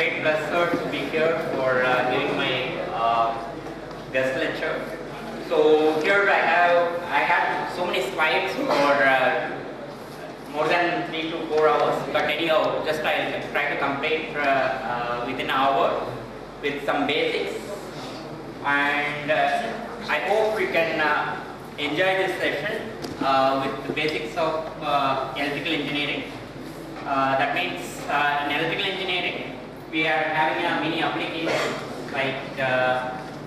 great pleasure to be here for giving my guest lecture. So here I had so many slides for more than 3 to 4 hours, but anyhow, just I'll try to complete within an hour with some basics, and I hope we can enjoy this session with the basics of electrical engineering. That means in electrical engineering, we are having many applications like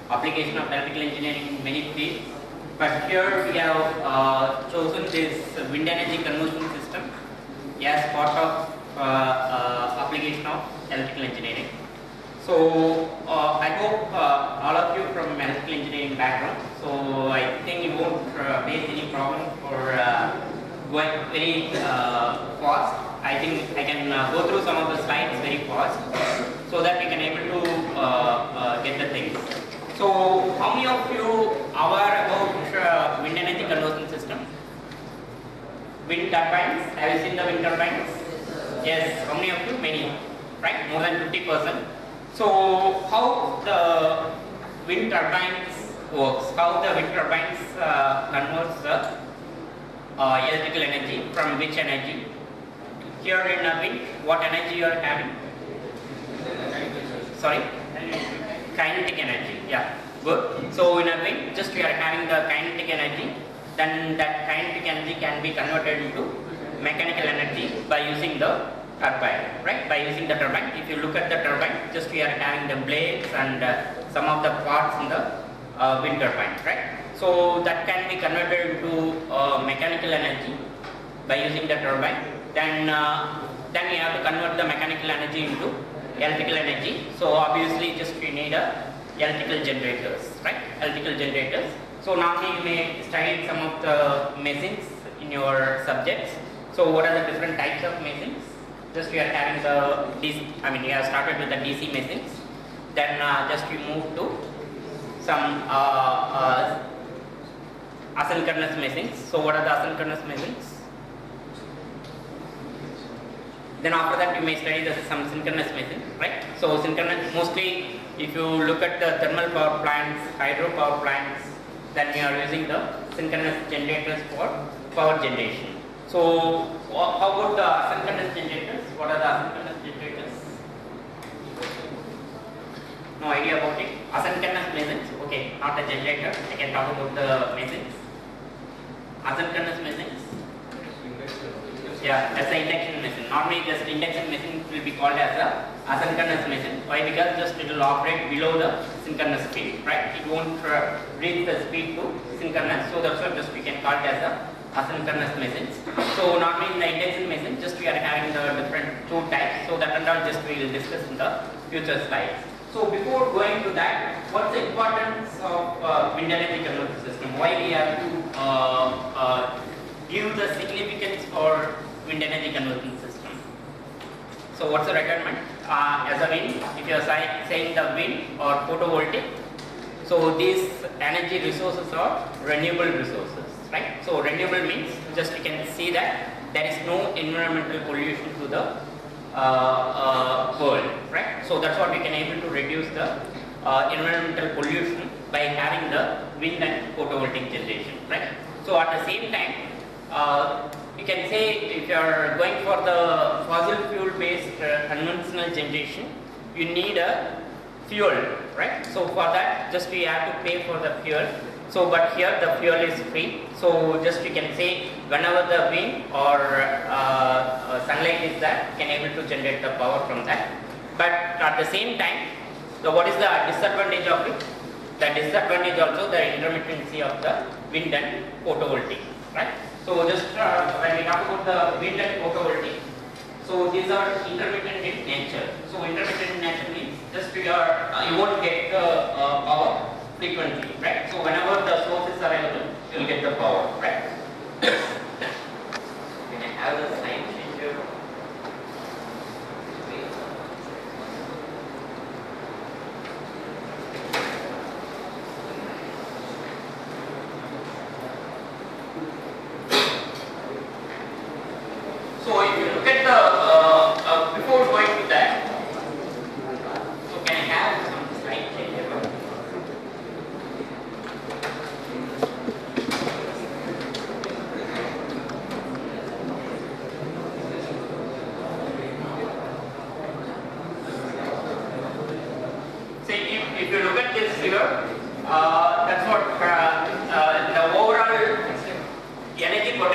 application of electrical engineering in many fields. But here we have chosen this wind energy conversion system as part of application of electrical engineering. So I hope all of you from electrical engineering background, so I think you won't face any problem for going very fast. I think I can go through some of the slides very fast so that we can able to get the things. So how many of you are aware about wind energy conversion system? Wind turbines, have you seen the wind turbines? Yes, how many of you? Many, right? More than 50%. So how the wind turbines works, how the wind turbines converts the electrical energy from which energy? Here in a wind, what energy you are having? Sorry? Kinetic energy, yeah, good. So in a wind, just we are having the kinetic energy, then that kinetic energy can be converted into mechanical energy by using the turbine, right? By using the turbine. If you look at the turbine, just we are having the blades and some of the parts in the wind turbine, right? So that can be converted into mechanical energy by using the turbine. Then we have to convert the mechanical energy into electrical energy. So obviously just we need electrical generators, right? Electrical generators. So normally you may study some of the machines in your subjects. So what are the different types of machines? Just we are having the DC, we have started with the DC machines. Then just we move to some asynchronous machines. So what are the asynchronous machines? Then after that you may study some synchronous machine, right? So synchronous, mostly if you look at the thermal power plants, hydro power plants, then we are using the synchronous generators for power generation. So how about the asynchronous generators? What are the asynchronous generators? No idea about it? Asynchronous machines, okay, not a generator. I can talk about the machines. Asynchronous machines. Yeah, that's the induction machine. Normally just induction machine will be called as a asynchronous machine. Why? Because just it will operate below the synchronous speed, right? It won't reach the speed to synchronous, so that's why just we can call it as a asynchronous machines. So normally in the induction machine, just we are having the different two types. So that and all just we will discuss in the future slides. So before going to that, what's the importance of wind energy conversion system? Why we have to give the significance for wind energy conversion system? So what's the requirement? As a wind, if you are saying the wind or photovoltaic, so these energy resources are renewable resources, right? So renewable means just we can see that there is no environmental pollution to the world, right? So that's what we can able to reduce the environmental pollution by having the wind and photovoltaic generation, right? So at the same time, you can say if you are going for the fossil fuel based conventional generation, you need a fuel, right? So for that just we have to pay for the fuel. So but here the fuel is free. So just we can say whenever the wind or sunlight is there, you can able to generate the power from that. But at the same time, so what is the disadvantage of it? The disadvantage also the intermittency of the wind and photovoltaic, right? So just when we talk about the wind and photovoltaic, so these are intermittent in nature. So intermittent in nature means just you won't get the power frequently, right? So whenever the source is available, you will get the power, right? Can I have the slide changer? So if you look at the, before going to that,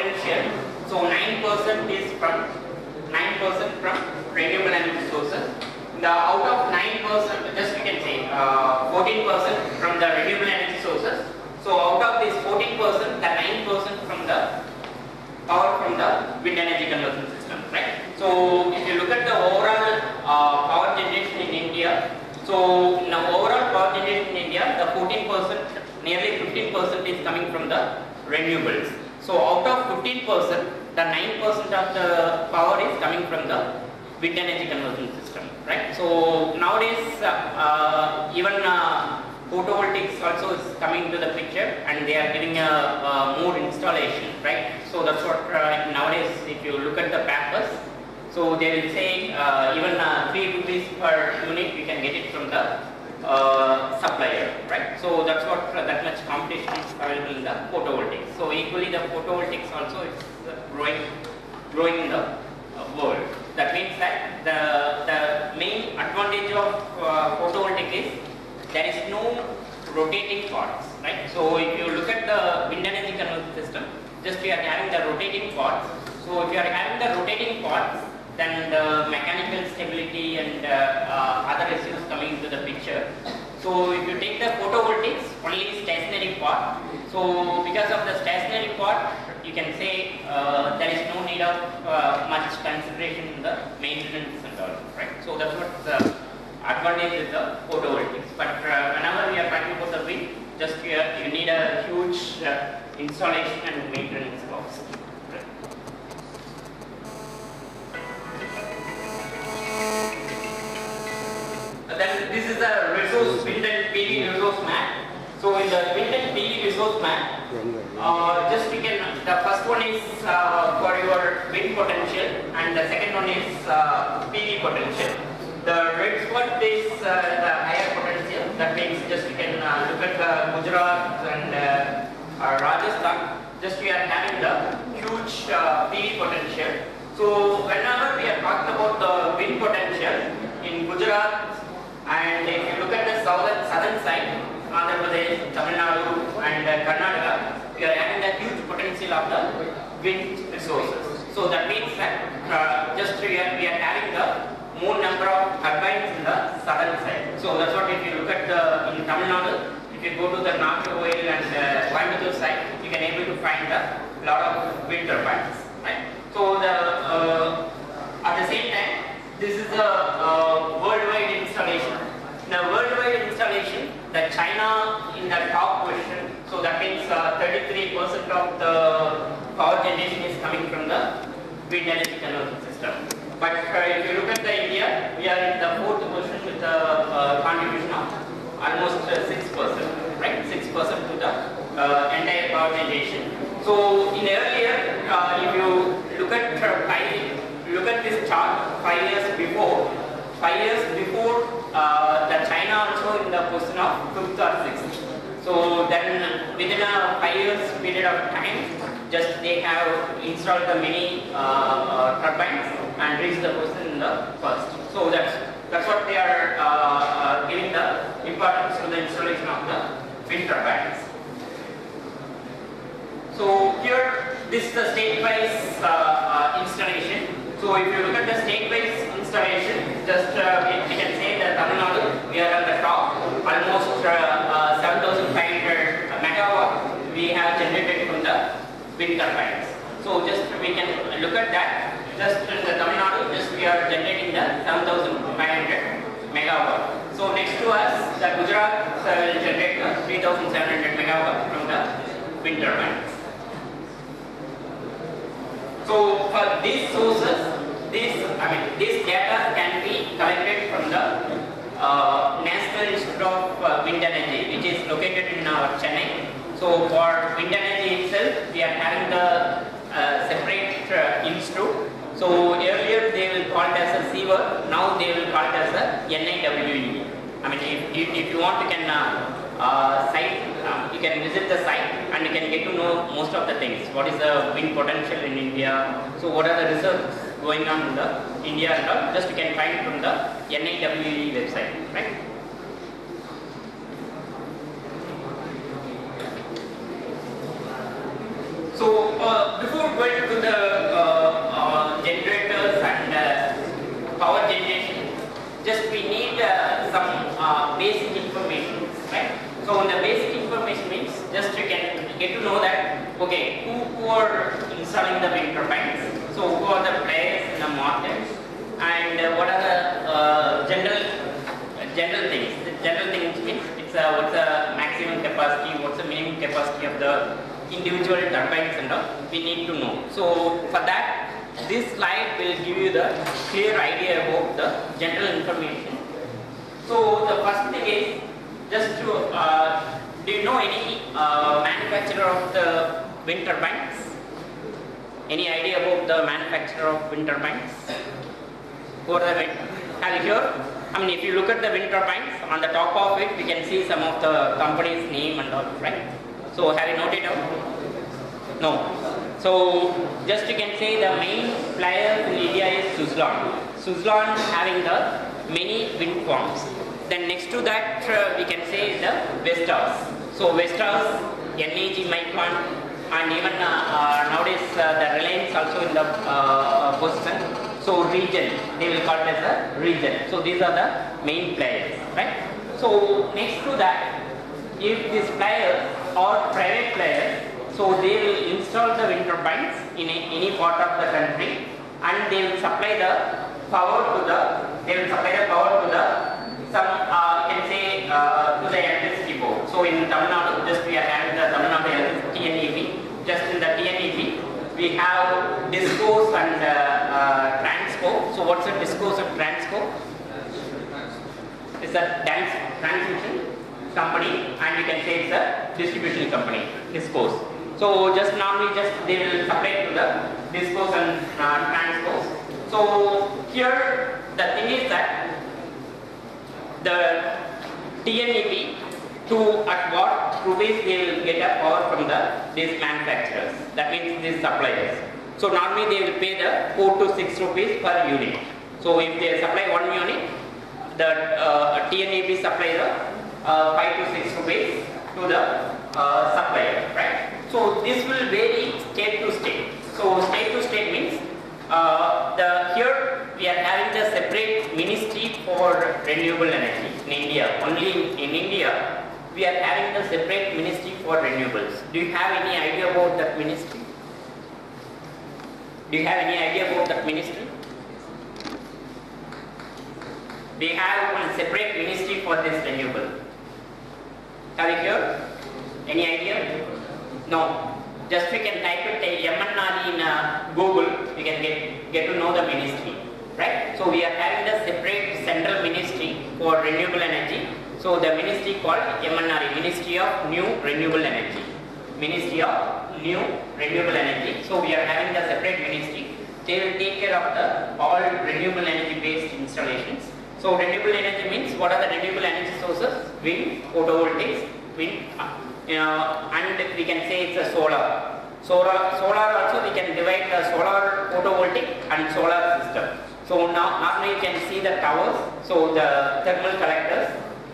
potential. So 9% is from 9% from renewable energy sources. The out of 9%, just we can say 14% from the renewable energy sources. So out of this 14%, the 9% from the power from the wind energy conversion system, right? So if you look at the overall power generation in India, so now overall power generation in India, the 14%, nearly 15% is coming from the renewables. So out of 15%, the 9% of the power is coming from the wind energy conversion system, right? So nowadays even photovoltaics also is coming to the picture, and they are giving more installation, right? So that's what nowadays, if you look at the papers, so they will say even 3 rupees per unit we can get it from the supplier, right? So that's what that much competition is available in the photovoltaics. So equally the photovoltaics also is growing in the world. That means that the main advantage of photovoltaic is there is no rotating parts, right? So if you look at the wind energy conversion system, just we are having the rotating parts. So if you are having the rotating parts, then the mechanical stability and other issues coming into the picture. So if you take the photovoltaics, only stationary part. So because of the stationary part, you can say there is no need of much consideration in the maintenance and all, right? So that's what the advantage is the photovoltaics. But whenever we are talking about the wind, just you need a huge installation and maintenance cost. Then this is a resource wind and PV resource map. So in the wind and PV resource map, just we can, the first one is for your wind potential, and the second one is PV potential. The red spot is the higher potential. That means just we can look at Gujarat and Rajasthan. Just we are having the huge PV potential. So whenever we are talking about the wind potential in Gujarat, and if you look at the southern side, Andhra Pradesh, Tamil Nadu and Karnataka, we are having a huge potential of the wind resources. So that means that just we are having the more number of turbines in the southern side. So that's what if you look at in Tamil Nadu, if you go to the Nagarkoil and Coimbatore side, you can able to find a lot of wind turbines, right? So at the same time, this is a worldwide installation. In a worldwide installation, the China in the top position. So that means 33% of the power generation is coming from the wind energy conversion system. But if you look at the India, we are in the fourth position with the contribution of almost 6%, right? 6% to the entire power generation. So in earlier, if you look at this chart 5 years before, the China also in the position of 5th or 6th. So then within a 5 years period of time, just they have installed the many turbines and reached the position in the first. So that's what they are giving the importance to the installation of the wind turbines. So here, this is the state-wise installation. So if you look at the state-wise installation, just we can say that Tamil Nadu, we are at the top, almost 7,500 megawatt we have generated from the wind turbines. So just we can look at that. Just in the Tamil Nadu, just we are generating the 7,500 megawatt. So next to us, the Gujarat will generate 3,700 megawatt from the wind turbines. So for these sources, this data can be collected from the National Institute of Wind Energy, which is located in our Chennai. So for wind energy itself, we are having the separate institute. So earlier they will call it as a CEWA, now they will call it as a NIWE. I mean, if you want, you can you can visit the site and you can get to know most of the things. What is the wind potential in India? So what are the research going on in the India and all? Just you can find from the NIWE website, right? So before to know that, okay, who are installing the wind turbines, so who are the players in the market, and what are the general things. The general things means it's what's the maximum capacity, what's the minimum capacity of the individual turbines and all, we need to know. So for that, this slide will give you the clear idea about the general information. So the first thing is just to, do you know any manufacturer of the wind turbines? Any idea about the manufacturer of wind turbines? Who are the wind? Have you heard? I mean, if you look at the wind turbines, on the top of it, we can see some of the company's name and all, right? So have you noted down? No. So just you can say the main players in India is Suzlon. Suzlon having the many wind farms. Then next to that we can say the Vestas. So Vestas, NEG Micron, and even nowadays the Reliance also in the position. So region, they will call it as a region. So these are the main players, right? So next to that, if these players are private players, so they will install the wind turbines in any part of the country, and they will supply the power to the, some you can say to the electricity board. So in Tamil Nadu, just we are having the Tamil Nadu TNEB. Just in the TNEB, we have discos and transco. So what's the discos and transco? It's a transmission company, and you can say it's a distribution company, discos. So just normally they will supply to the discos and transcos. So here the thing is that the TNEB, to at what rupees they will get a power from these manufacturers, that means these suppliers. So normally they will pay the 4 to 6 rupees per unit. So if they supply 1 unit, the TNEB supply the 5 to 6 rupees to the supplier, right? So this will vary state to state. So state to state means here we are having the separate ministry for renewable energy in India. Only in India we are having the separate ministry for renewables. Do you have any idea about that ministry? Do you have any idea about that ministry? We have one separate ministry for this renewable. Have you heard? Any idea? No. Just we can type it MNR in Google, we can get to know the ministry, right? So we are having the separate central ministry for renewable energy. So the ministry called MNR, Ministry of New Renewable Energy. Ministry of New Renewable Energy. So we are having the separate ministry. They will take care of the all renewable energy based installations. So renewable energy means what are the renewable energy sources? Wind, photovoltaics, wind, and we can say it's a solar. Solar also we can divide the solar photovoltaic and solar system. So now normally you can see the towers, so the thermal collectors,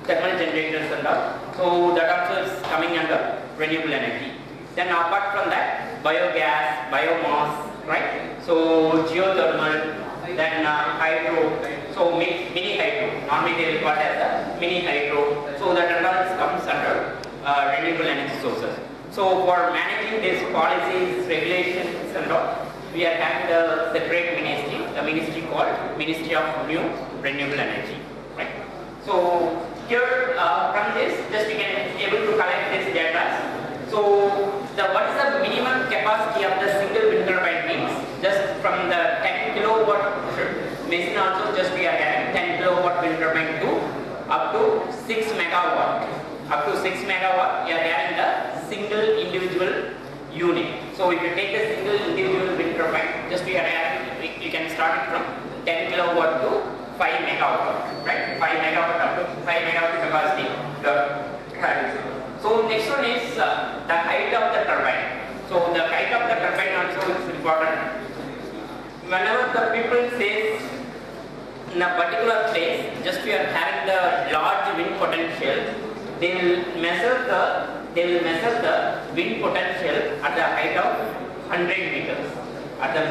thermal generators and all. So that also is coming under renewable energy. Then apart from that, biogas, biomass, right? So geothermal, then hydro, so mini hydro. Normally they will call it as a mini hydro. So that all comes under renewable energy sources. So for managing these policies, regulations and all, we are having the separate ministry, the ministry called Ministry of New Renewable Energy, right? So here from this, just we can able to collect this data. So what is the minimum capacity of the single wind turbine means? Just from the 10 kilowatt machine also, just we are having 10 kilowatt wind turbine to up to 6 megawatt. Up to 6 megawatt, we are having the single individual unit. So if you take a single individual wind turbine, just we are having, you can start it from 10 kilowatt to 5 megawatt, right? 5 megawatt up to 5 megawatt capacity. So next one is the height of the turbine. So the height of the turbine also is important. Whenever the people says in a particular place, just we are having the large wind potential, they will measure the wind potential at the height of 100 meters. At the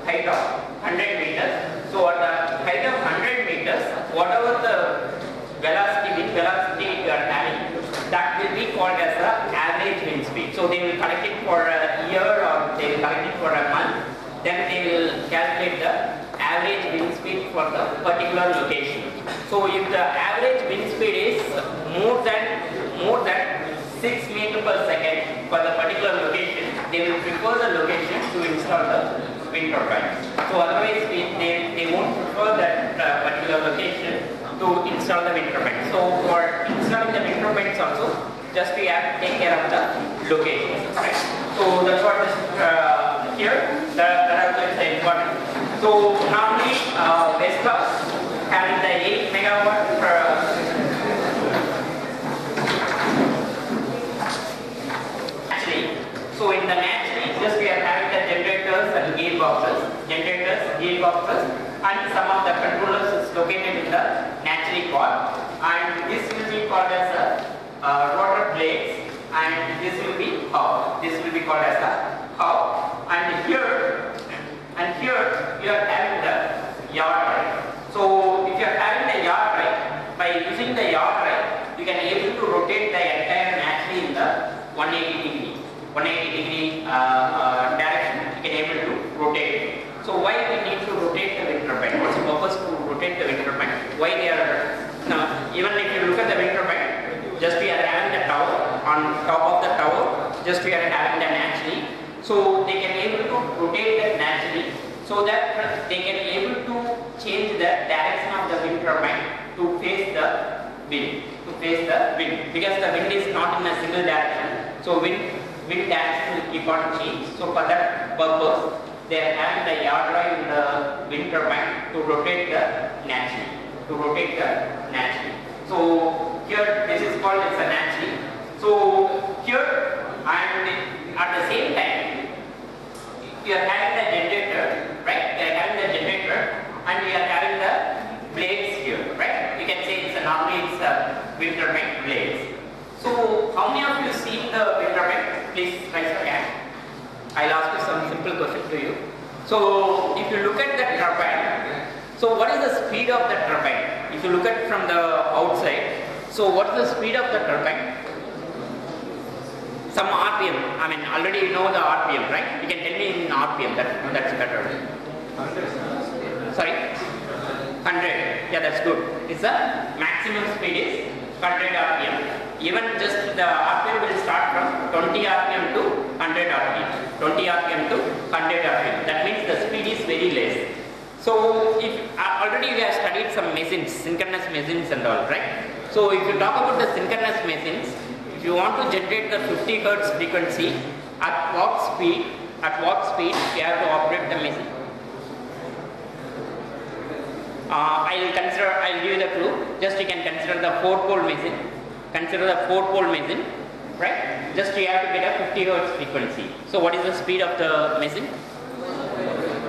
height of 100 meters. So at the height of 100 meters, whatever the wind velocity you are having, that will be called as the average wind speed. So they will collect it for the particular location. So if the average wind speed is more than 6 meters per second for the particular location, they will prefer the location to install the wind turbine. So otherwise they won't prefer that particular location to install the wind turbine. So for installing the wind turbines also, just we have to take care of the location. Right? So that's what is here. That is important. So normally West House having the 8 megawatt so in the naturally, just we are having the generators and gearboxes, and some of the controllers is located in the naturally part, and this will be called as a rotor blades, and this will be hub. This will be called as a hub, and here you are having the yard drive. So if you are having the yard drive, by using the yard drive, you can able to rotate the entire naturally in the 180 degree direction. You can able to rotate it. So why we need to rotate the wind turbine? What's the purpose to rotate the wind turbine? Why they are now? Even if you look at the wind turbine, just we are having the tower on top of the tower. Just we are having the naturally. So they can able to rotate that naturally, so that they can able to change the direction of the wind turbine to face the wind. Because the wind is not in a single direction. So wind direction will keep on change. So for that purpose, they are having the yard drive in the wind turbine to rotate the naturally. So here this is called as a naturally. So here and at the same time, you are having the generator, right? You are having the generator, and you are having the blades here, right? You can say normally it's a wind turbine blades. So how many of you seen the wind turbine? Please raise your hand. I'll ask you some simple question to you. So if you look at the turbine, so what is the speed of the turbine? If you look at from the outside, so what is the speed of the turbine? Some RPM. I mean, already you know the RPM, right? You can tell me in RPM. That's better. Sorry, 100. Yeah, that's good. It's the maximum speed is 100 RPM. Even just the RPM will start from 20 RPM to 100 RPM. 20 RPM to 100 RPM. That means the speed is very less. So if already we have studied some machines, synchronous machines and all, right? So if you talk about the synchronous machines, if you want to generate the 50 Hertz frequency, at what speed you have to operate the machine? I'll give you the clue. Just you can consider the 4-pole machine. Right? Just you have to get a 50 Hertz frequency. So what is the speed of the machine?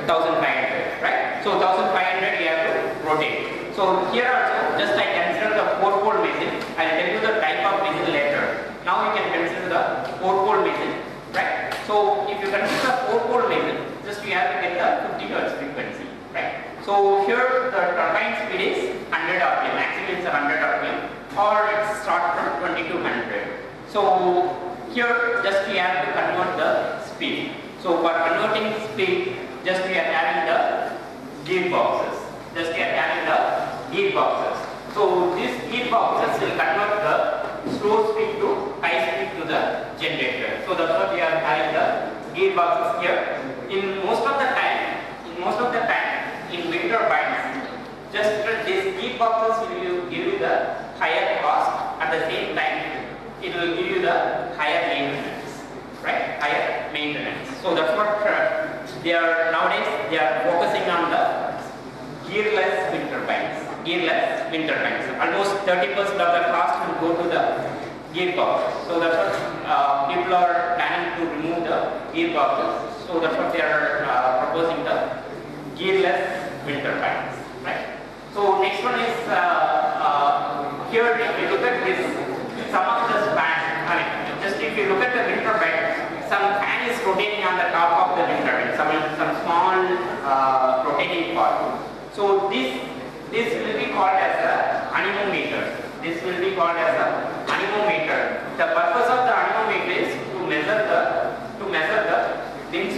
1500, right? So 1500 you have to rotate. So here also, just I consider the 4-pole machine. I'll tell you the type of machine later. Now you can consider the 4-pole machine, right? So if you consider the 4-pole machine, just you have to get the 50 Hertz frequency, right? So here the turbine speed is 100 RPM, maximum is 100 RPM, or it starts from 2200. So here just we have to convert the speed. So for converting speed, just we are having the gearboxes. So these gearboxes will convert the slow speed to high speed to the generator. So that's what we are having the gearboxes here. In most of the time, in wind turbines, just these gearboxes will give you the higher cost. At the same time, it will give you the higher maintenance, right? Higher maintenance. So that's what they are nowadays. They are focusing on the gearless wind turbines. Almost 30% of the cost will go to the gearbox. So that's what people are planning to remove the gearboxes. So that's what they are proposing, the gearless wind turbines, right? So next one is here. If you look at this, some of the span. I mean, just if you look at the wind turbine, some fan is rotating on the top of the wind turbine. Some small rotating part. So this will be called as a anemometer. The purpose of the anemometer is to measure the wind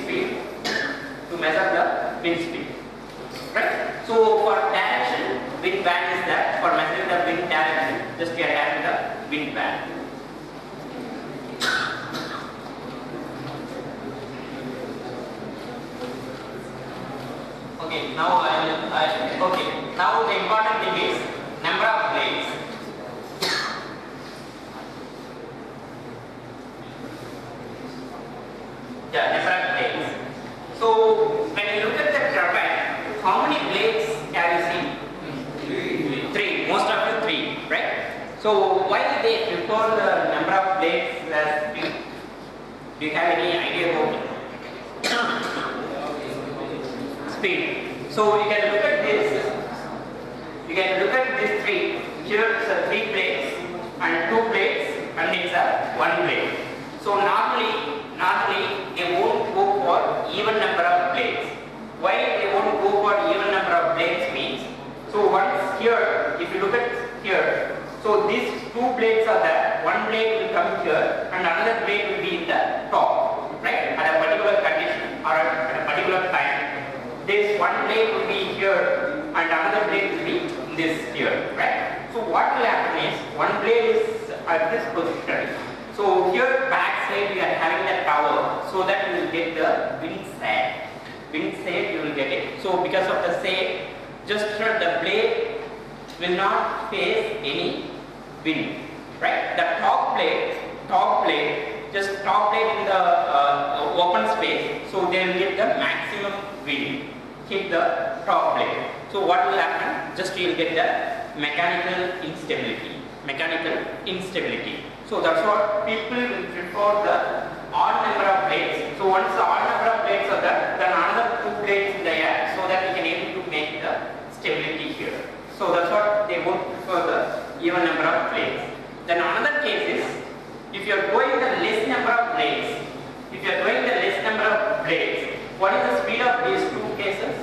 speed. Right? So for that wind band is that for measuring the wind direction, just we are having the wind band. Okay, now now the important thing is number of blades. Yeah, number of blades. So when you look at the turbine, how many blades have you seen? Three. Most of you three, right? So why they prefer the number of blades as three? Do you have any idea about it? Speed. So you can look at this. You can look at this three. Here it's a 3 blades and 2 blades and it's a 1 blade. So normally they won't go for even number of blades. Why they won't go for even number of blades means, so once here, if you look at here, so these 2 blades are there, 1 blade will come here and another blade will be in the top, right? At a particular condition or at a particular time, this 1 blade will be here and another blade will be this here, right? So what will happen is, 1 blade is at this position. So here back side we are having the tower, so that you will get the wind side. Wind side you will get it. So because of the side, just the blade will not face any wind, right? The top blade, just top blade in the open space, so they will get the maximum wind, hit the top blade. So what will happen? Just you will get the mechanical instability. So that's what people will prefer the odd number of blades. So once the odd number of blades are there, then another 2 blades in the air, so that we can able to make the stability here. So that's what they won't prefer the even number of blades. Then another case is, if you are going the less number of blades, what is the speed of these 2 cases?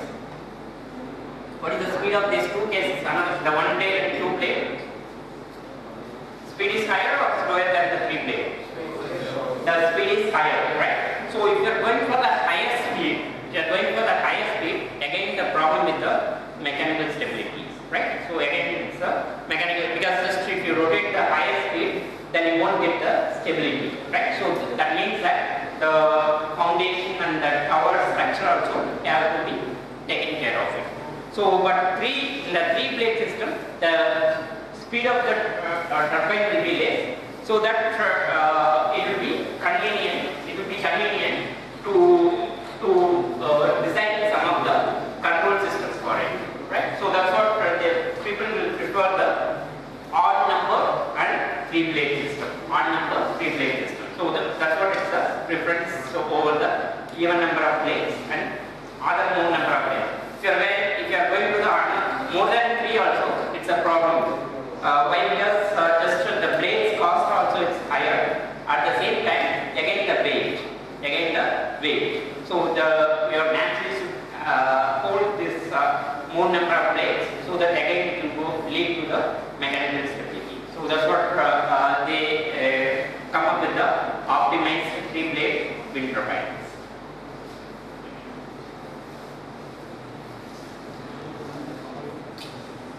The 1 blade and 2 blade. Speed is higher or slower than the 3 blade? The speed is higher, right? So if you are going for the higher speed, again the problem with the mechanical stability, right? So again it's a mechanical, because just if you rotate the higher speed, then you won't get the stability, right? So that means that the foundation and the tower structure also have to be taken care of it. So but in the 3 blade system, the speed of the turbine will be less, so that it will be convenient to design some of the control systems for it, right? So that's what the people will prefer the odd number and 3 blade system. So that's what it's a preference over the even number of blades and other more number of blades. If you are going to the more than 3 also, it's a problem. Why? Because just the blades cost also is higher. At the same time, again the weight. So we are naturally should hold this more number of blades, so that again it will lead to the mechanical stability. So that's what they come up with the optimized 3 blade wind turbines.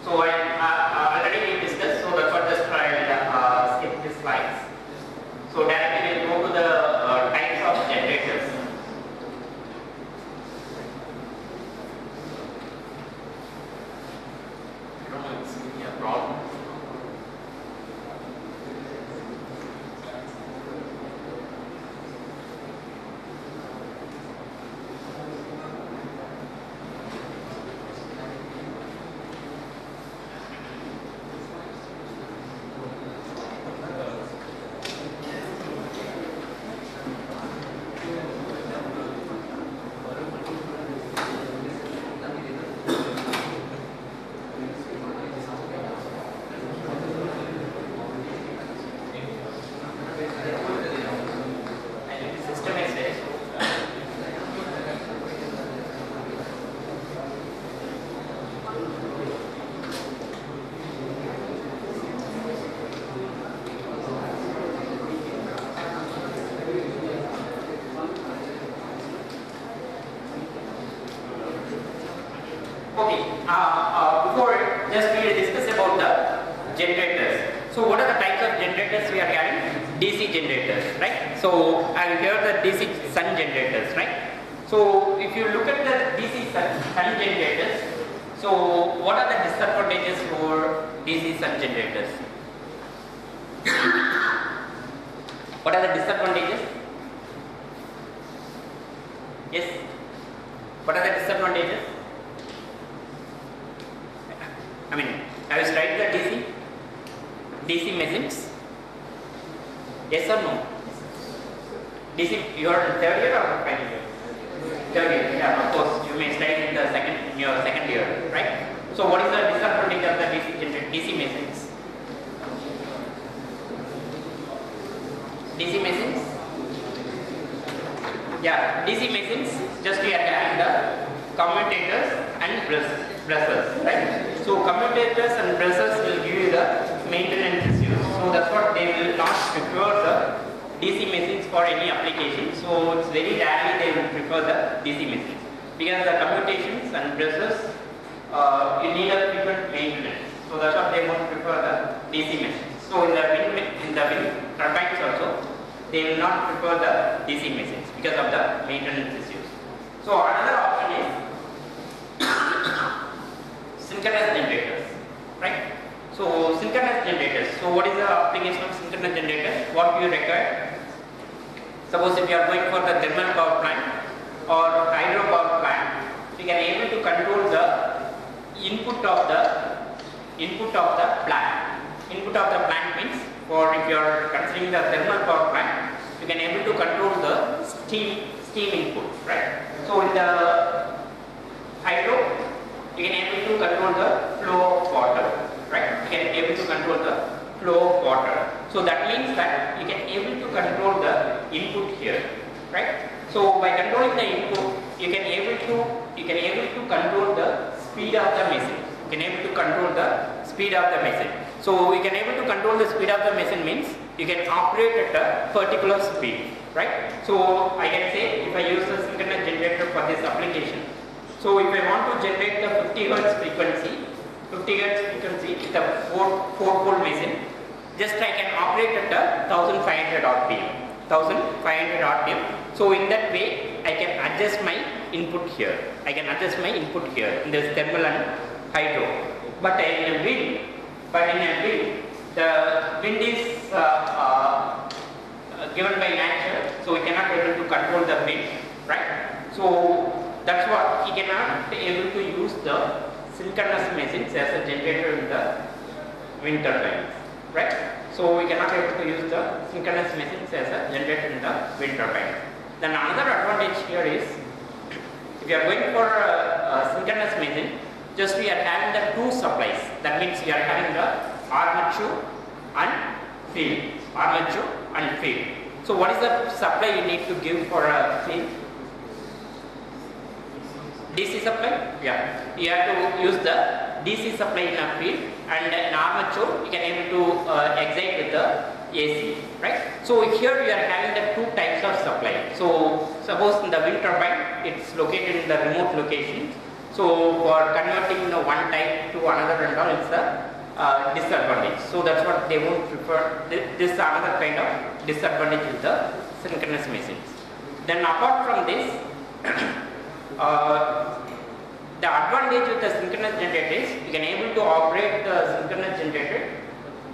So I already discussed, so that's what just I'll skip these slides. So directly we'll go to the types of generators. So, 3 types of generators. 3 types of generators. 1 is the Okay, before just we will discuss about the generators. So what are the types of generators we are having? DC generators, right? So I will here the DC sun generators, right? So if you look at the DC sun generators, so what are the disadvantages for DC sun generators? What are the disadvantages? Yes? What are the disadvantages? I mean, have you tried the DC machines? Yes or no? DC, you are in third year or final year? Third year, yeah, of course. You may study in your second year, right? So what is the disadvantage of the DC machines? DC machines? Yeah, DC machines, just we are having the commutators and brushes, right? So commutators and brushes will give you the maintenance issues. So that's what they will not prefer the DC machines for any application. So it's very rarely they will prefer the DC machines because the commutations and brushes you need a frequent maintenance. So that's what they won't prefer the DC machines. So in the wind turbines also, they will not prefer the DC machines because of the maintenance issues. So another option is synchronous generators, right? So synchronous generators. So what is the application of synchronous generators? What you require? Suppose if you are going for the thermal power plant or hydro power plant, you can able to control the input of the plant. Input of the plant means, for if you are considering the thermal power plant, you can able to control the steam input, right? So in the hydro, you can able to control the flow of water, right? You can able to control the flow of water. So that means that you can able to control the input here, right? So by controlling the input, you can able to control the speed of the machine. You can able to control the speed of the machine. So we can able to control the speed of the machine means you can operate at a particular speed, right? So I can say if I use a synchronous generator for this application. So if I want to generate the 50 Hz frequency with a 4-pole machine, just I can operate at a 1500 RPM. So in that way, I can adjust my input here. In this thermal and hydro. But in a wind, the wind is given by nature, so we cannot able to control the wind, right? So that's what he cannot able to use the synchronous machines as a generator in the wind turbines, right? So we cannot able to use the synchronous machines as a generator in the wind turbine. Then another advantage here is, if you are going for a synchronous machine, just we are having the two supplies. That means we are having the armature and field. So what is the supply you need to give for a field? DC supply? Yeah. You have to use the DC supply in a field, and in armature you can able to excite with the AC, right? So here we are having the two types of supply. So suppose in the wind turbine, it's located in the remote location. So for converting the one type to another and all, it's a disadvantage. So that's what they won't prefer. This is another kind of disadvantage with the synchronous machines. Then apart from this, the advantage with the synchronous generator is you can able to operate the synchronous generator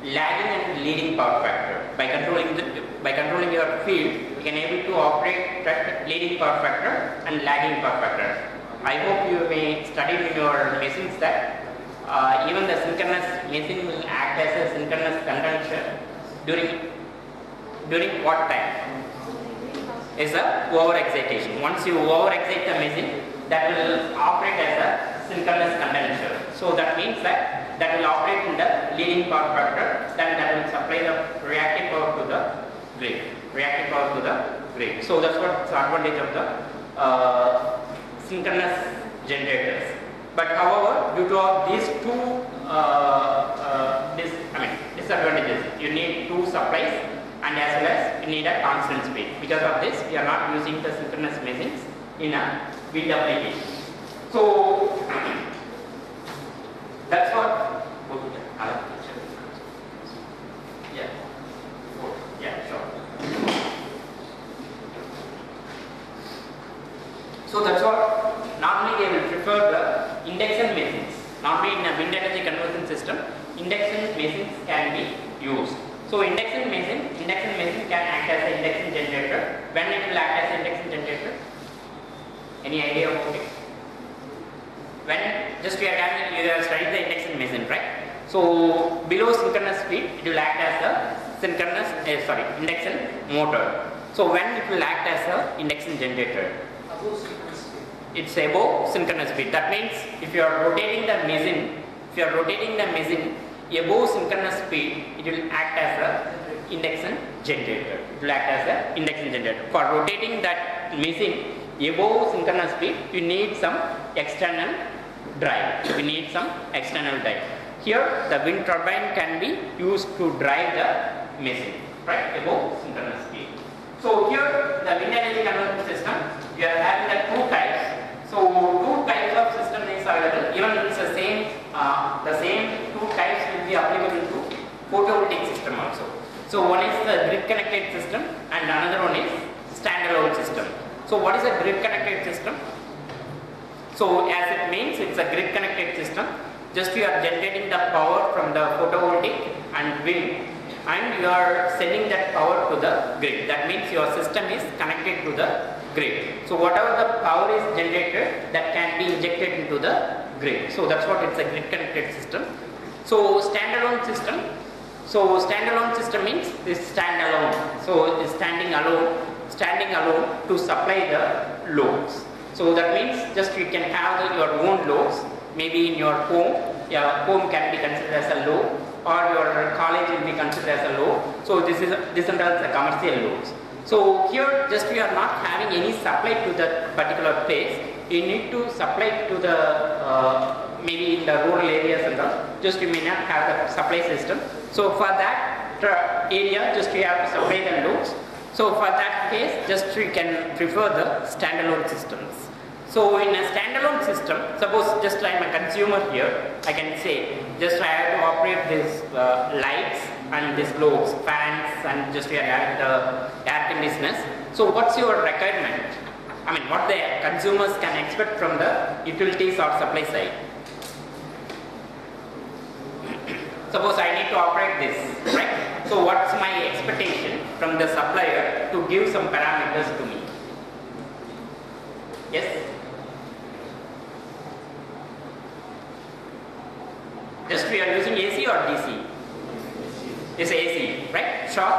lagging and leading power factor. By controlling your field, you can able to operate leading power factor and lagging power factor. I hope you may study in your machines that even the synchronous machine will act as a synchronous condenser during what time? Is a over excitation. Once you over excite the machine, that will operate as a synchronous condenser. So that means that will operate in the leading power factor, then that will supply the reactive power to the grid. So that's what the advantage of the synchronous generators. But however, due to these two disadvantages, you need two supplies, and as well as you need a constant speed. Because of this, we are not using the synchronous machines in a wind application. So that's what. Go to the other picture. Yeah. Yeah, sure. So that's what normally they will prefer the induction machines. Normally in a wind energy conversion system, induction machines can be used. So induction machine can act as an induction generator. When it will act as an induction generator? Any idea about it? When just we are studying the induction machine, right? So below synchronous speed, it will act as a induction motor. So when it will act as a induction generator? Above synchronous speed. It's above synchronous speed. That means if you are rotating the machine, above synchronous speed, it will act as a induction generator. It will act as a induction generator. For rotating that machine above synchronous speed, you need some external drive. Here, the wind turbine can be used to drive the machine, right, above synchronous speed. So here, the wind energy conversion system, we are having the two types. So two types of system is available. Even it's the same two types will be applicable to photovoltaic system also. So one is the grid connected system and another one is standalone system. So what is a grid connected system? So as it means, it's a grid connected system. Just you are generating the power from the photovoltaic and wind, and you are sending that power to the grid. That means your system is connected to the grid. So whatever the power is generated, that can be injected into the grid. So that's what it's a grid connected system. So standalone system. So standalone system means this standalone. So it's standing alone to supply the loads. So that means just you can have your own loads. Maybe in your home, your home can be considered as a load, or your college will be considered as a load. So this is the commercial loads. So here just we are not having any supply to that particular place. You need to supply to the maybe in the rural areas and all. Just you may not have the supply system. So for that area, just you have to supply the loads. So for that case, just we can prefer the standalone systems. So in a standalone system, suppose just I am a consumer here, I can say just I have to operate these lights and these loads, fans, and just we are having the air conditioners. So what's your requirement? I mean, what the consumers can expect from the utilities or supply side? Suppose I need to operate this, right? So what's my expectation from the supplier to give some parameters to me? Yes? Just we are using AC or DC? It's AC, right? Sure?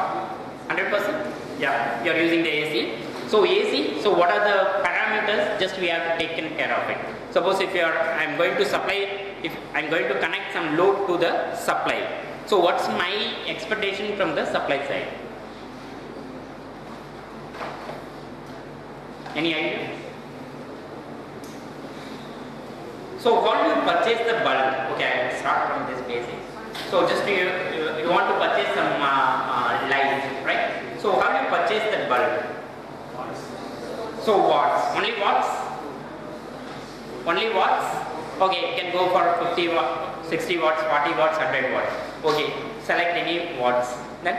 100%? Yeah, you are using the AC. So AC, so what are the parameters? Just we have to take care of it. Suppose if I'm going to connect some load to the supply. So what's my expectation from the supply side? Any idea? So how do you purchase the bulb? Okay, I will start from this basic. So just you want to purchase some light, right? So how do you purchase the bulb? So watts, only watts? Only watts? Okay, you can go for 50 watts, 60 watts, 40 watts, 100 watts. Okay, select any watts. Then?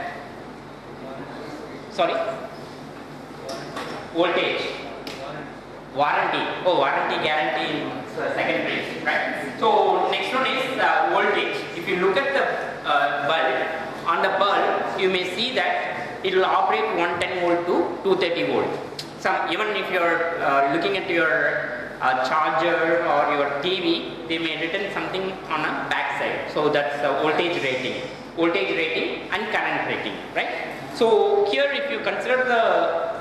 Sorry? Voltage. Warranty. Oh, warranty, guarantee, secondary, right? So next one is voltage. If you look at the bulb, on the bulb, you may see that it will operate 110 volt to 230 volt. Even if you are looking at your charger or your TV, they may written something on a back side. So that's the voltage rating and current rating, right? So here if you consider the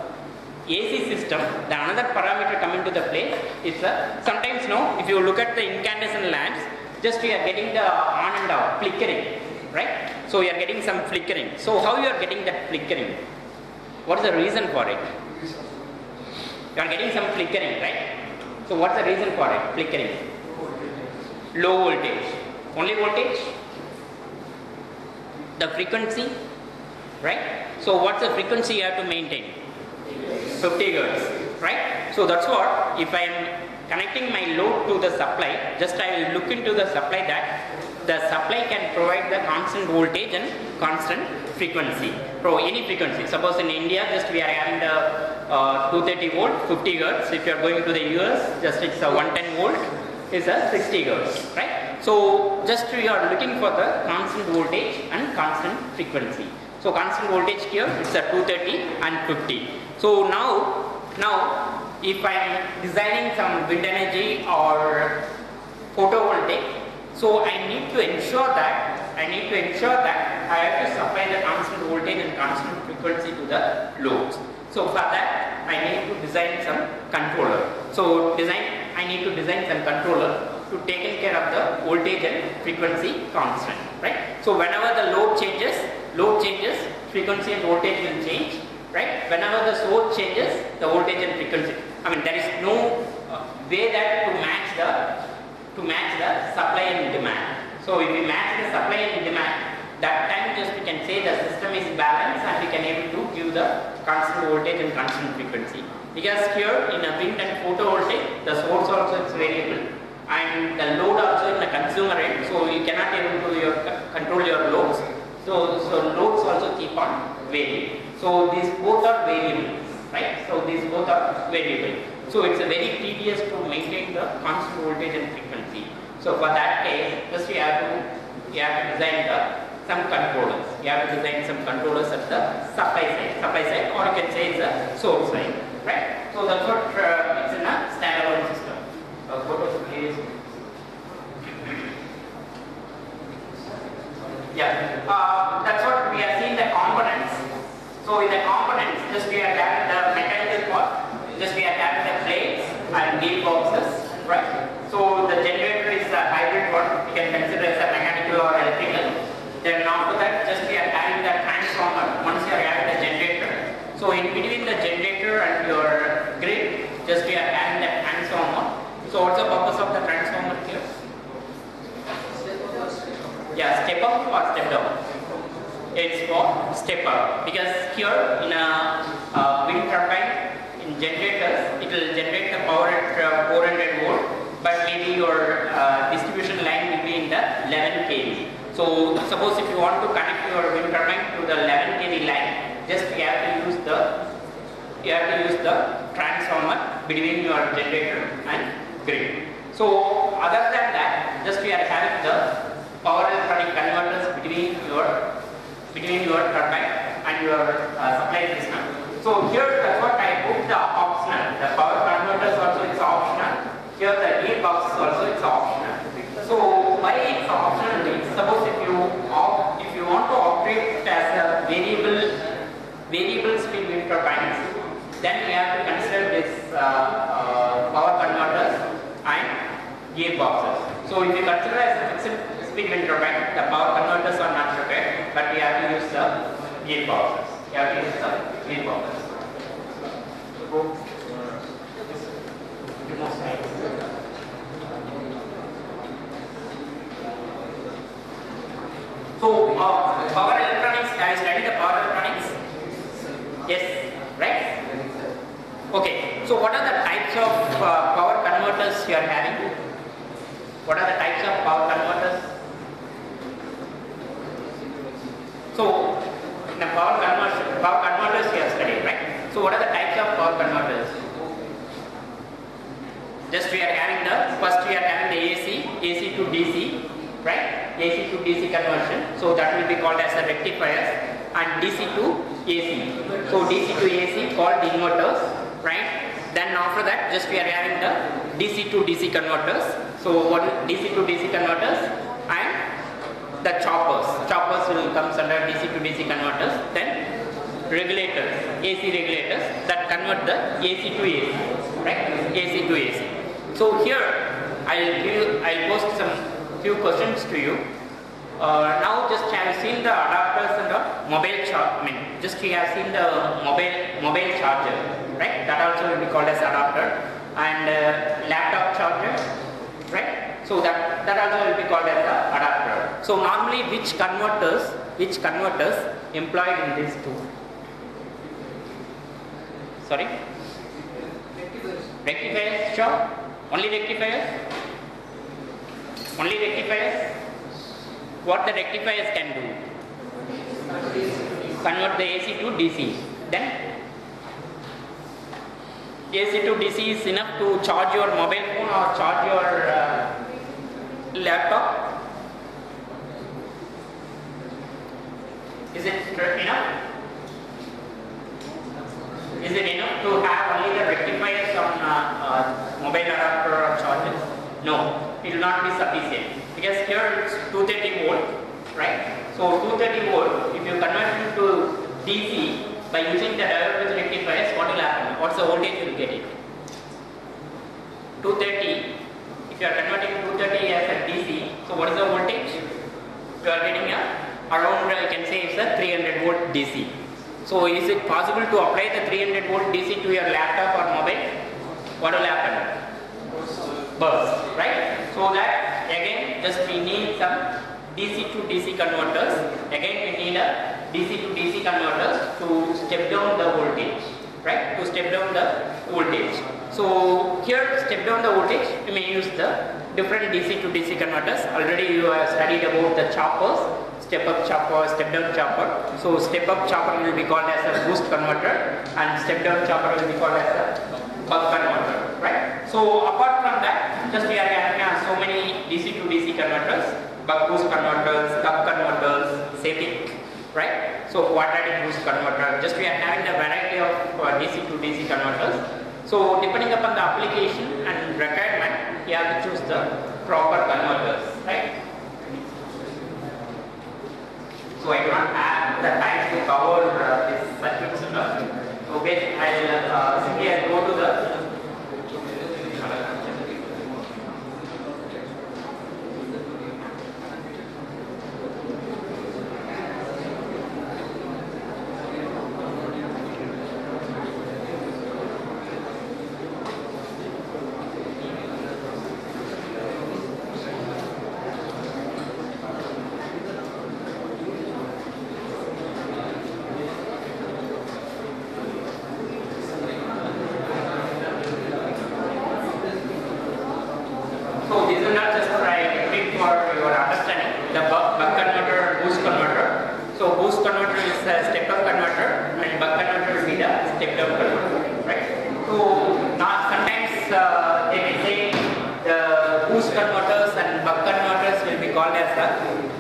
AC system, the another parameter coming to the play is sometimes if you look at the incandescent lamps, just we are getting the on and off flickering, right? So you are getting some flickering. So how you are getting that flickering? What is the reason for it? You are getting some flickering, right? So what's the reason for it? Flickering. Low voltage. Only voltage? The frequency, right? So what's the frequency you have to maintain? 50 Hz, right? So that's what, if I am connecting my load to the supply, just I will look into the supply that the supply can provide the constant voltage and constant frequency, any frequency. Suppose in India, just we are having the 230 volt, 50 hertz. If you are going to the US, just it's a 110 volt, is a 60 hertz, right? So just we are looking for the constant voltage and constant frequency. So constant voltage here, it's a 230 and 50. So now if I am designing some wind energy or photovoltaic, so I need to ensure that I have to supply the constant voltage and constant frequency to the loads. So for that I need to design some controller. So I need to design some controller to take care of the voltage and frequency constant, right? So whenever the load changes, frequency and voltage will change, right? Whenever the source changes, the voltage and frequency. I mean, there is no way that to match the supply and demand. So if we match the supply and demand, that time just we can say the system is balanced and we can able to give the constant voltage and constant frequency. Because here in a wind and photovoltaic, the source also is variable and the load also in the consumer end, so you cannot able to control your loads. So loads also keep on varying. So these both are variables, right? So these both are variable. So it's a very tedious to maintain the constant voltage and frequency. So for that case, just you have to design some controllers. You have to design some controllers at the supply side, or you can say it's a source side, right? So that's what it's in a standalone system. That's what we are seeing the components. So in the components, just we are having the mechanical part, just we are having the plates and gearboxes, right? So the generator is a hybrid one, you can consider as a mechanical or electrical. Then after that, just we are having the transformer, once you are having the generator. So in between the generator and your grid, just we are having the transformer. So what's the purpose of the transformer here? Yeah, step up or step down? It's for step up, because here in a wind turbine, in generators, it will generate the power at 400 volt, but maybe your distribution line will be in the 11 kV. So suppose if you want to connect your wind turbine to the 11 kV line, just you have to use the transformer between your generator and grid. So other than that, just we are having the power electronic converters between your turbine and your supply system. So here that's what I put the optional. The power converters also it's optional. Here the gearbox also it's optional. So why it's optional means, suppose if you want to operate as a variable speed wind turbines, then we have to consider this power converters and gearboxes. So if you consider as a fixed speed wind turbine, the power converters are not required, but we have to use the gearboxes. So power electronics, I studied the power electronics. Yes, right? Okay, so what are the types of power converters you are having? What are the types of power converters? So in the power converters you have studied, right? So what are the types of power converters? Just we are having first we are having the AC to DC, right? AC to DC conversion. So that will be called as a rectifiers, and DC to AC. So DC to AC called inverters, right? Then after that, just we are having the DC to DC converters. So what DC to DC converters and the choppers. Choppers will come under DC to DC converters. Then regulators, AC regulators that convert the AC to AC, right? AC to AC. So here I'll post some few questions to you. Now just have seen the adapters and the mobile charger. Just we have seen the mobile charger, right? That also will be called as adapter, and laptop charger, right? So that also will be called as the adapter. So normally which converters employed in these two? Sorry? Rectifiers, sure. Only rectifiers? Only rectifiers? What the rectifiers can do? Convert the AC to DC. Then AC to DC is enough to charge your mobile phone or charge your laptop. Is it enough? Is it enough to have only the rectifiers on mobile adapter or chargers? No, it will not be sufficient because here it's 230 volt, right? So 230 volt, if you convert it to DC by using the diode with rectifiers, what will happen? What's the voltage you will get it? 230. If you are converting 230 as a DC, so what is the voltage? You are getting around, you can say it's a 300 volt DC. So is it possible to apply the 300 volt DC to your laptop or mobile? What will happen? Burst, right? So that again, just we need some DC to DC converters. Again, we need a DC to DC converters to step down the voltage, right? To step down the voltage. So here, step down the voltage, we may use the different DC to DC converters. Already you have studied about the choppers, step up chopper, step down chopper. So step up chopper will be called as a boost converter and step down chopper will be called as a buck converter, right? So apart from that, just we are having so many DC to DC converters, buck boost converters, cup converters, CETIC, right? So quadratic boost converter, just we are having a variety of DC to DC converters. So depending upon the application and requirement, you have to choose the proper converters, right? So I do not have the time to cover this circuit system. Okay, I'll simply go to the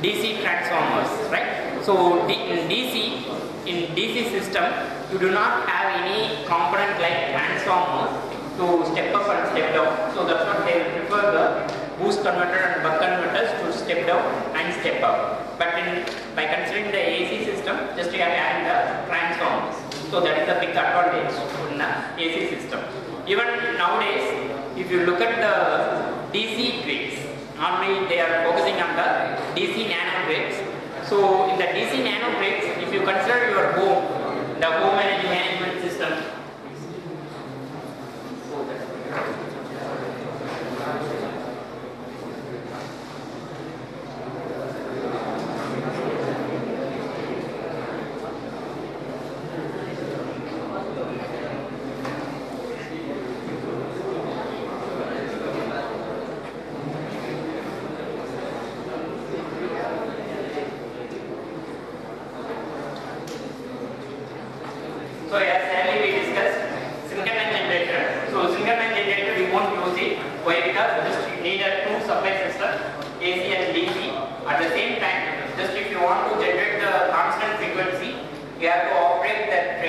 DC transformers, right? So in DC system, you do not have any component like transformers to step up and step down. So that's what they prefer the boost converter and buck converters to step down and step up. But by considering the AC system, just you have added the transformers. So that is the big advantage in the AC system. Even nowadays, if you look at the DC grids, normally they are focusing on the DC nano grids. So in the DC nano grids, if you consider your home, the home energy management system, so as earlier we discussed synchronous generator. So synchronous generator we won't use it. Why? Because just you need a two supply system, AC and DC. At the same time, just if you want to generate the constant frequency, you have to operate that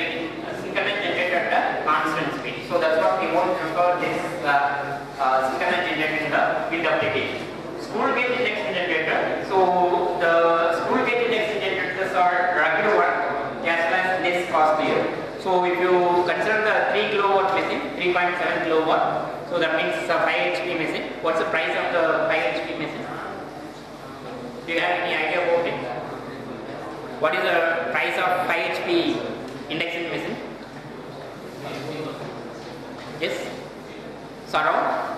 synchronous generator at a constant speed. So that's what we won't prefer this synchronous generator in the wind application. Spool gauge injection generator. So the spool gauge injection generators are rugged one as well as less costlier. So if you consider the 3 kilowatt machine, 3.7 kilowatt, so that means it's a 5 HP machine. What's the price of the 5 HP machine? Do you have any idea about it? What is the price of 5 HP induction machine? Yes? So around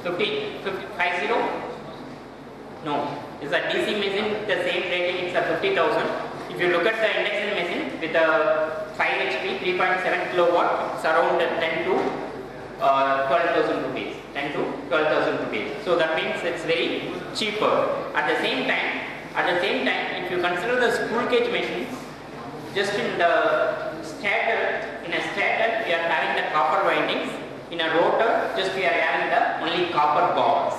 50? No. It's a DC machine, the same rating, it's a 50,000. If you look at the induction machine with a 5 HP, 3.7 kilowatt, it's around 10 to 12,000 rupees. So that means it's very cheaper. At the same time, if you consider the screw cage machines, just in a stator, we are having the copper windings. In a rotor, just we are having the only copper bars,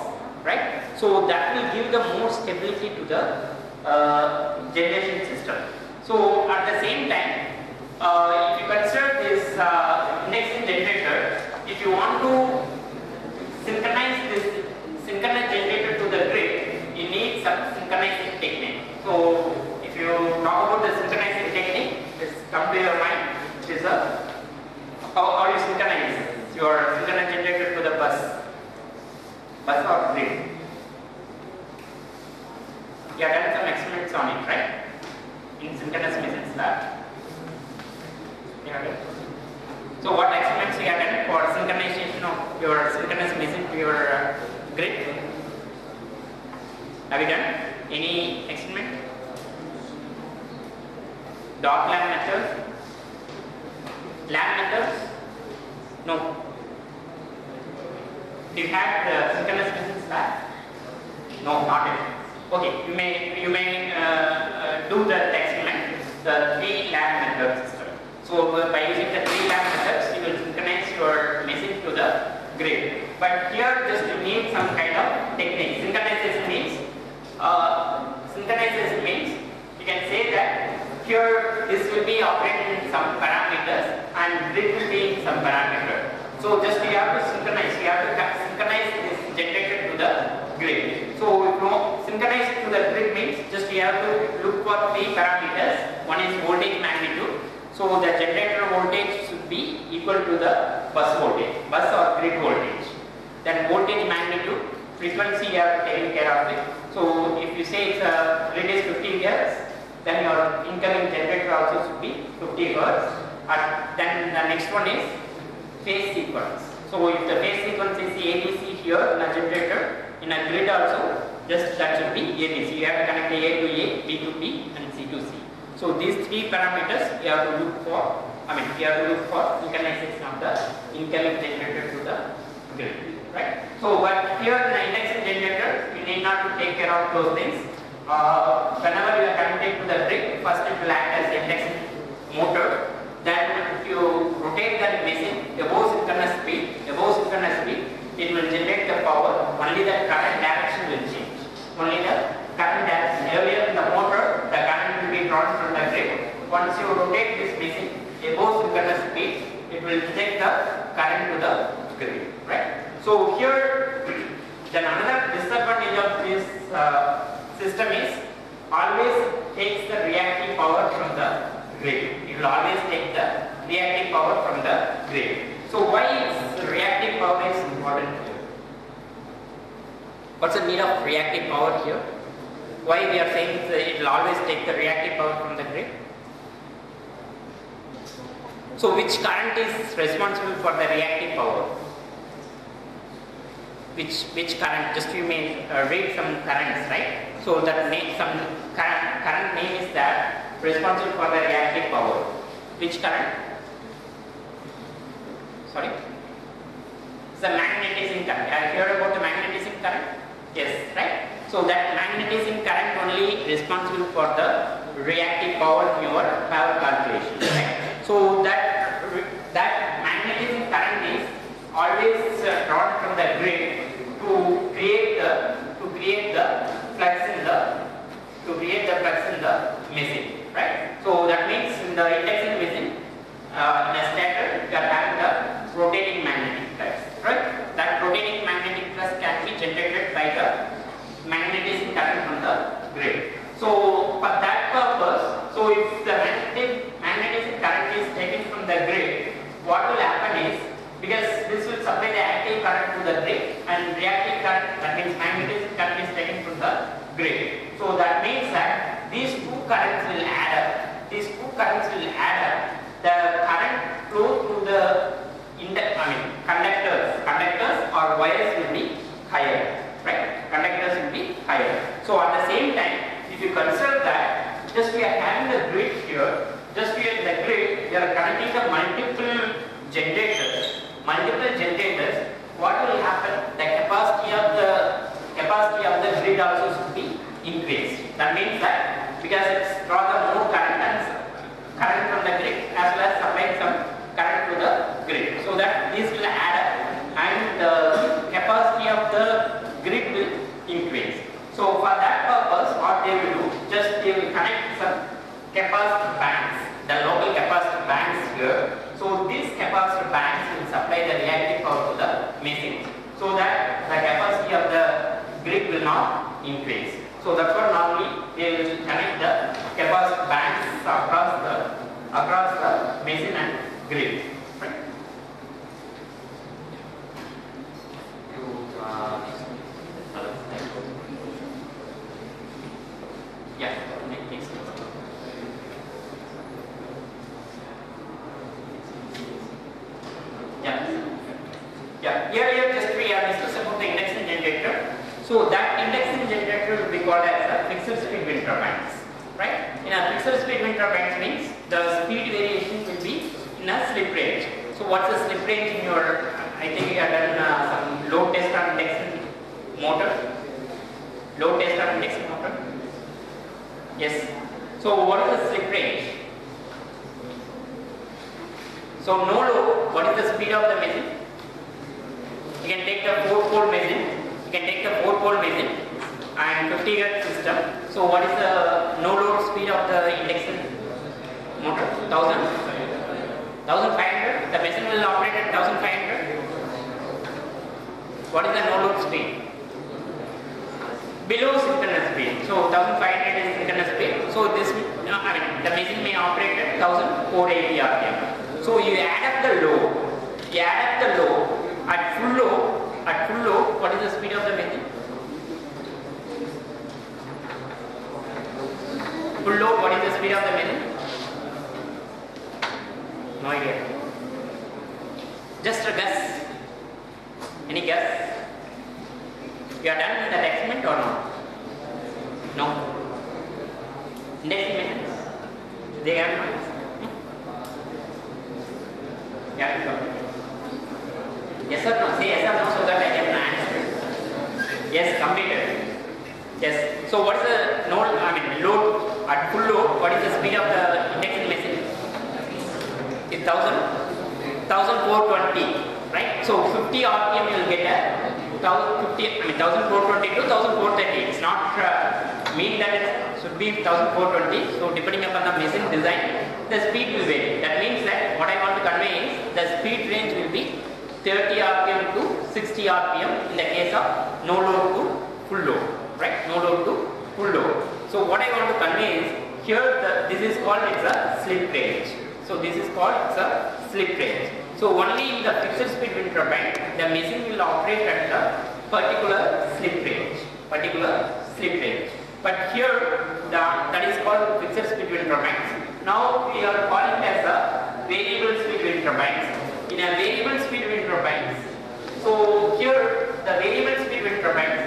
right? So that will give the more stability to the generation system. So at the same time, if you consider this indexing generator, if you want to synchronize this synchronous generator to the grid, you need some synchronizing technique. So if you talk about the synchronizing technique, just come to your mind, which is how you synchronize your synchronous generator to the bus or grid. You have done some experiments on it, right? In synchronous machines lab. So what experiments you have done for synchronization of your synchronous machine to your grid? Have you done any experiment? Dot lab method? Lab methods? No. Do you have the synchronous machines lab? No, not yet. Okay, you may do the experiment, the 3 lab method system. So by using the 3 lab methods, you will synchronize your machine to the grid. But here just you need some kind of technique. Synchronization means you can say that here this will be operating in some parameters and grid will be in some parameter. So just you have to synchronize. You have to synchronize this generator to the grid. So if you synchronize it to the grid means just you have to look for 3 parameters. One is voltage magnitude. So the generator voltage should be equal to the bus voltage, bus or grid voltage. Then voltage magnitude, frequency you have taken care of it. So if you say it's grid is 50 Hz, then your incoming generator also should be 50 Hz. And then the next one is phase sequence. So if the phase sequence is ABC here in a generator, in a grid also, just that should be ABC. You have to connect A to A, B to B and C to C. So these 3 parameters you have to look for, synchronization of the incoming generator to the grid, right? So but here in the indexing generator, you need not to take care of those things. Whenever you are connected to the grid, first it will act as the indexing motor. Then if you rotate that machine above synchronous speed, it will generate the power, only the current direction will change. Only the current direction. Earlier in the motor, the current will be drawn from the grid. Once you rotate this machine above synchronous speed, it will inject the current to the grid, right? So here, then another disadvantage of this system is always takes the reactive power from the grid. It will always take the reactive power from the grid. So why is reactive power is important here? What's the need of reactive power here? Why we are saying it will always take the reactive power from the grid? So which current is responsible for the reactive power? Which current? Just you may read some currents, right? So that name, some current name is that responsible for the reactive power. Which current? Sorry? It's the magnetizing current. Have you heard about the magnetizing current? Yes, right? So that magnetizing current only responsible for the reactive power in your power calculation, right? So that magnetizing current is always drawn from the grid to create the flux in the machine, right? So that means in the indexing machine, in a stator, you are having the rotating magnetic flux, right? That rotating magnetic flux can be generated by the magnetizing current from the grid. So for that purpose, so if the magnetizing current is taken from the grid, what will happen is, because this will supply the active current to the grid and reactive current, that means magnetic current is taken from the grid. So that means that these 2 currents will add up. The current flow through the conductors or wires will be higher, right? Conductors will be higher. So at the same time, if you consider that, just we are having the grid here, just we are in the grid, we are connecting the multiple generators, what will happen? The capacity of the increased. That means that because it's rather more current from the grid as well as supplying some current to the grid. So that this will add up and the capacity of the grid will increase. So for that purpose, what they will do, just they will connect some capacitor banks, the local capacitor banks here. So these capacitor banks will supply the reactive power to the machine, so that the capacity of the grid will not increase. So that's what normally they will connect the capacitor banks across the machine and grid. Right? Yeah. Next. Yeah. Here just we have discussed about the induction generator. So that induction generator will be called as a fixed speed wind turbines. Right? In a fixed speed wind turbines means the speed variation will be in a slip range. So what's the slip range in your? I think you have done some load test on induction motor. Load test on induction motor. Yes. So what is the slip range? So no load. What is the speed of the machine? You can take the 4-pole machine. You can take the 4-pole machine and 50 Hz system. So what is the no load speed of the induction motor? 1500. The machine will operate at 1500. What is the no load speed? Below synchronous speed. So 1500 is synchronous speed. So this, the machine may operate at 1480 rpm. So you add up the load. At full load, what is the speed of the machine? Full load, what is the speed of the machine? No idea. Just a guess. Any guess? You are done with that experiment or not? No. Next minutes. They have minds. Yeah, go. Yes or no? Say yes or no so that I can answer. Yes, completed. Yes. So what is the load at full load? What is the speed of the induction machine? It's 1420, right? So 50 rpm you will get a 1420 to 1430. It's not mean that it should be 1420. So depending upon the machine design, the speed will vary. That means that what I want to convey is the speed range will be 30 rpm to 60 rpm in the case of no load to full load, right? No load to full load. So what I want to convey is here this is called it's a slip range. So this is called it's a slip range. So only in the fixed speed wind turbine the machine will operate at the particular slip range. But here that is called fixed speed wind turbines. Now we are calling as a variable speed wind turbines. In a variable speed wind turbines, so here the variable speed wind turbines,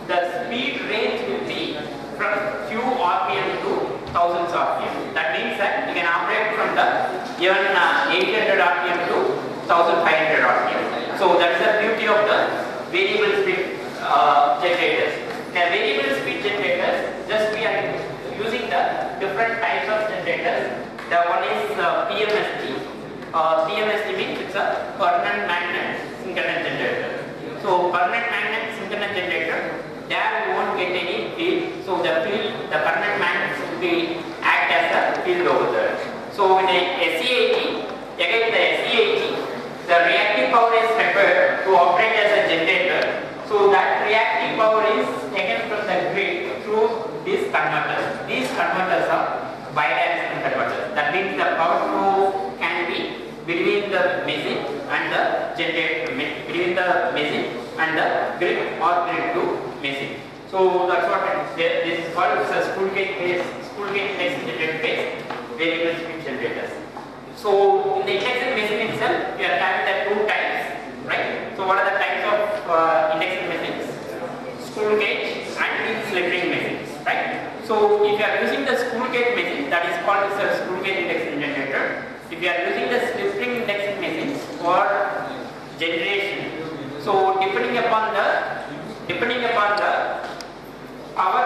the speed range will be from few rpm to thousands rpm. That means that you can operate from the even 800 rpm to 1500 rpm. So that's the beauty of the variable speed generators. Now variable speed generators, just we are using the different types of generators. The one is PMSG. PMSG means it's a permanent magnet synchronous generator. So permanent magnet synchronous generator, there we won't get any field. So the permanent magnets will be act as a field over there. So in a SEAG, again the SEAG, the reactive power is required to operate as a generator. So that reactive power is taken from the grid through these converters. These converters are bidirectional converters. That means the power flow can be between the machine and the generator, between the machine and the grid or grid to machine. So that's what this is called. It's a spool gauge induction generator based variable speed generators. So in the induction machine itself, we are having the two types, right? So what are the types of induction machines? Spool gauge and slip ring machines, right? So if you are using the spool gauge machine, that is called as a spool gauge induction generator. If you are using the slip ring induction machines for generation, so depending upon the power